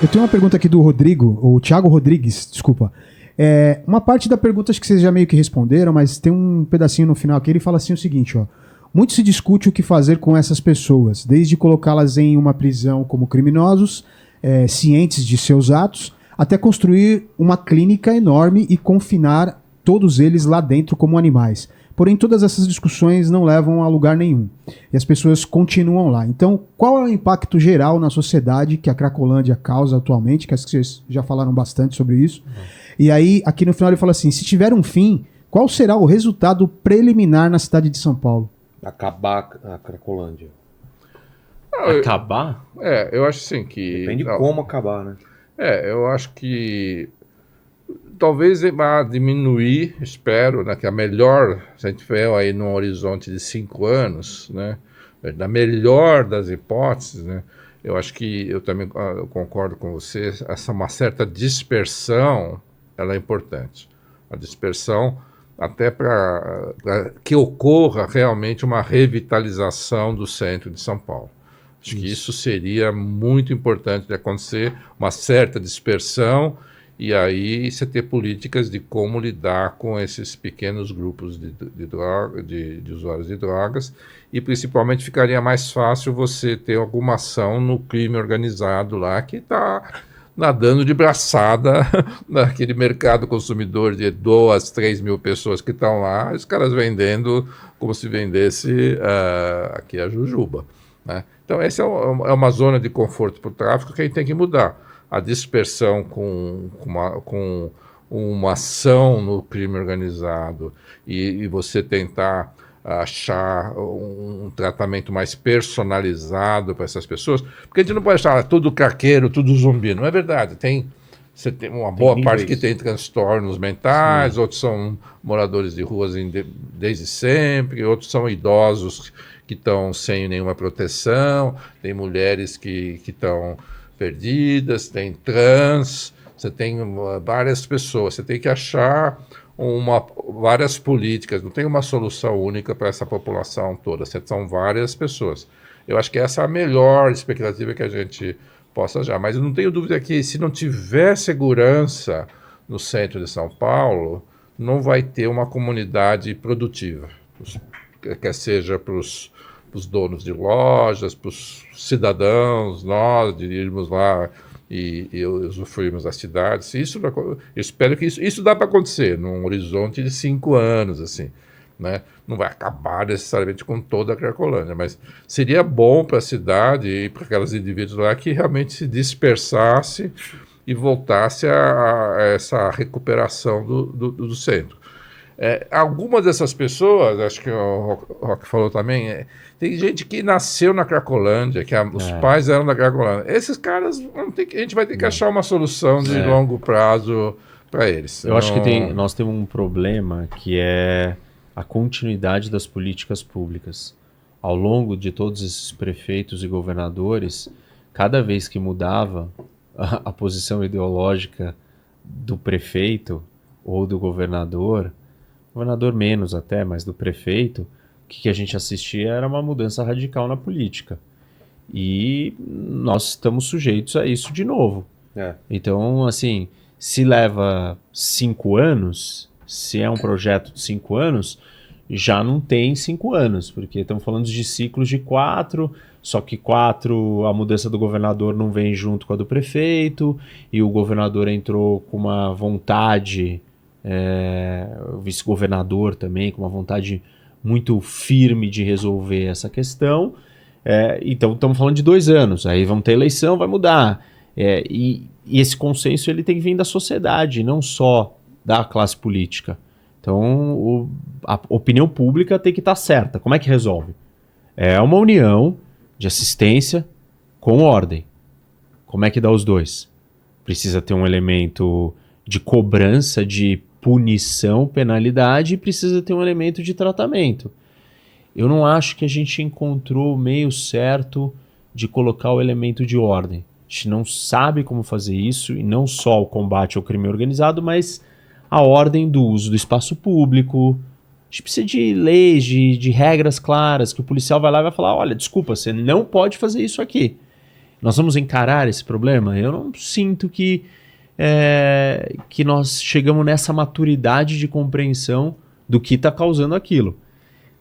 Eu tenho uma pergunta aqui do Rodrigo, o Thiago Rodrigues, desculpa. Uma parte da pergunta acho que vocês já meio que responderam, mas tem um pedacinho no final aqui, ele fala assim o seguinte, ó. Muito se discute o que fazer com essas pessoas, desde colocá-las em uma prisão como criminosos, cientes de seus atos, até construir uma clínica enorme e confinar todos eles lá dentro como animais. Porém, todas essas discussões não levam a lugar nenhum. E as pessoas continuam lá. Então, qual é o impacto geral na sociedade que a Cracolândia causa atualmente? Que acho que vocês já falaram bastante sobre isso. E aí, aqui no final ele fala assim, se tiver um fim, qual será o resultado preliminar na cidade de São Paulo? Acabar a Cracolândia. Acabar? Eu acho assim que... Depende de como acabar, né? Eu acho que talvez vá diminuir, espero, né, que a melhor, se a gente tiver aí num horizonte de 5 anos, né, da melhor das hipóteses, né, eu acho que eu também eu concordo com você, uma certa dispersão, ela é importante. A dispersão até para que ocorra realmente uma revitalização do centro de São Paulo. Acho que isso seria muito importante de acontecer, uma certa dispersão, e aí você ter políticas de como lidar com esses pequenos grupos de usuários de drogas, e principalmente ficaria mais fácil você ter alguma ação no crime organizado lá, que está nadando de braçada naquele mercado consumidor de 2, 3 mil pessoas que estão lá, os caras vendendo como se vendesse aqui a jujuba, né? Então essa é uma zona de conforto para o tráfico que a gente tem que mudar. A dispersão com uma ação no crime organizado e você tentar achar um tratamento mais personalizado para essas pessoas, porque a gente não pode achar tudo craqueiro, tudo zumbi, não é verdade. Você tem uma boa parte que tem transtornos mentais, sim. Outros são moradores de ruas desde sempre, outros são idosos que estão sem nenhuma proteção, tem mulheres que estão perdidas, tem trans, você tem várias pessoas, você tem que achar várias políticas, não tem uma solução única para essa população toda, são várias pessoas. Eu acho que essa é a melhor expectativa que a gente possa já, mas eu não tenho dúvida que se não tiver segurança no centro de São Paulo, não vai ter uma comunidade produtiva, quer seja para os donos de lojas, para os cidadãos, nós, de irmos lá e usufruirmos da cidade. Eu espero que isso dá para acontecer num horizonte de 5 anos, assim, né? Não vai acabar necessariamente com toda a Cracolândia, mas seria bom para a cidade e para aqueles indivíduos lá que realmente se dispersasse e voltasse a essa recuperação do centro. Algumas dessas pessoas, acho que o Roque falou também, tem gente que nasceu na Cracolândia, que os pais eram da Cracolândia. Esses caras, a gente vai ter que achar uma solução de longo prazo para eles. Eu acho que nós temos um problema que é a continuidade das políticas públicas. Ao longo de todos esses prefeitos e governadores, cada vez que mudava a posição ideológica do prefeito ou do governador menos até, mas do prefeito, o que a gente assistia era uma mudança radical na política. E nós estamos sujeitos a isso de novo. Então, assim, se leva 5 anos, se é um projeto de 5 anos, já não tem 5 anos, porque estamos falando de ciclos de 4, só que 4, a mudança do governador não vem junto com a do prefeito, e o governador entrou com uma vontade... o vice-governador também, com uma vontade muito firme de resolver essa questão. Então, estamos falando de 2 anos. Aí vamos ter eleição, vai mudar. E esse consenso ele tem que vir da sociedade, não só da classe política. Então, a opinião pública tem que estar certa. Como é que resolve? É uma união de assistência com ordem. Como é que dá os dois? Precisa ter um elemento de cobrança, de punição, penalidade, e precisa ter um elemento de tratamento. Eu não acho que a gente encontrou o meio certo de colocar o elemento de ordem. A gente não sabe como fazer isso, e não só o combate ao crime organizado, mas a ordem do uso do espaço público. A gente precisa de leis, de regras claras, que o policial vai lá e vai falar, olha, desculpa, você não pode fazer isso aqui. Nós vamos encarar esse problema? Eu não sinto que nós chegamos nessa maturidade de compreensão do que está causando aquilo.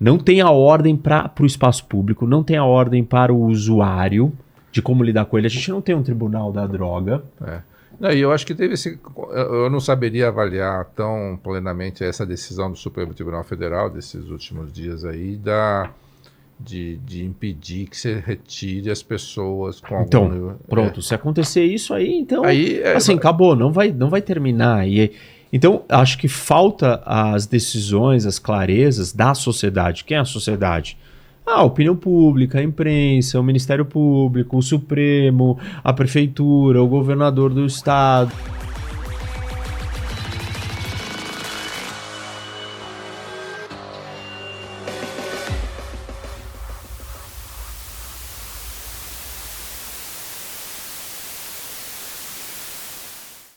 Não tem a ordem para o espaço público, não tem a ordem para o usuário de como lidar com ele. A gente não tem um tribunal da droga. Não, e eu acho que teve esse. Eu não saberia avaliar tão plenamente essa decisão do Supremo Tribunal Federal desses últimos dias aí de impedir que se retire as pessoas com algum... Então, pronto, se acontecer isso aí, então, assim, acabou, não vai terminar. Então, acho que falta as decisões, as clarezas da sociedade. Quem é a sociedade? A opinião pública, a imprensa, o Ministério Público, o Supremo, a Prefeitura, o governador do Estado.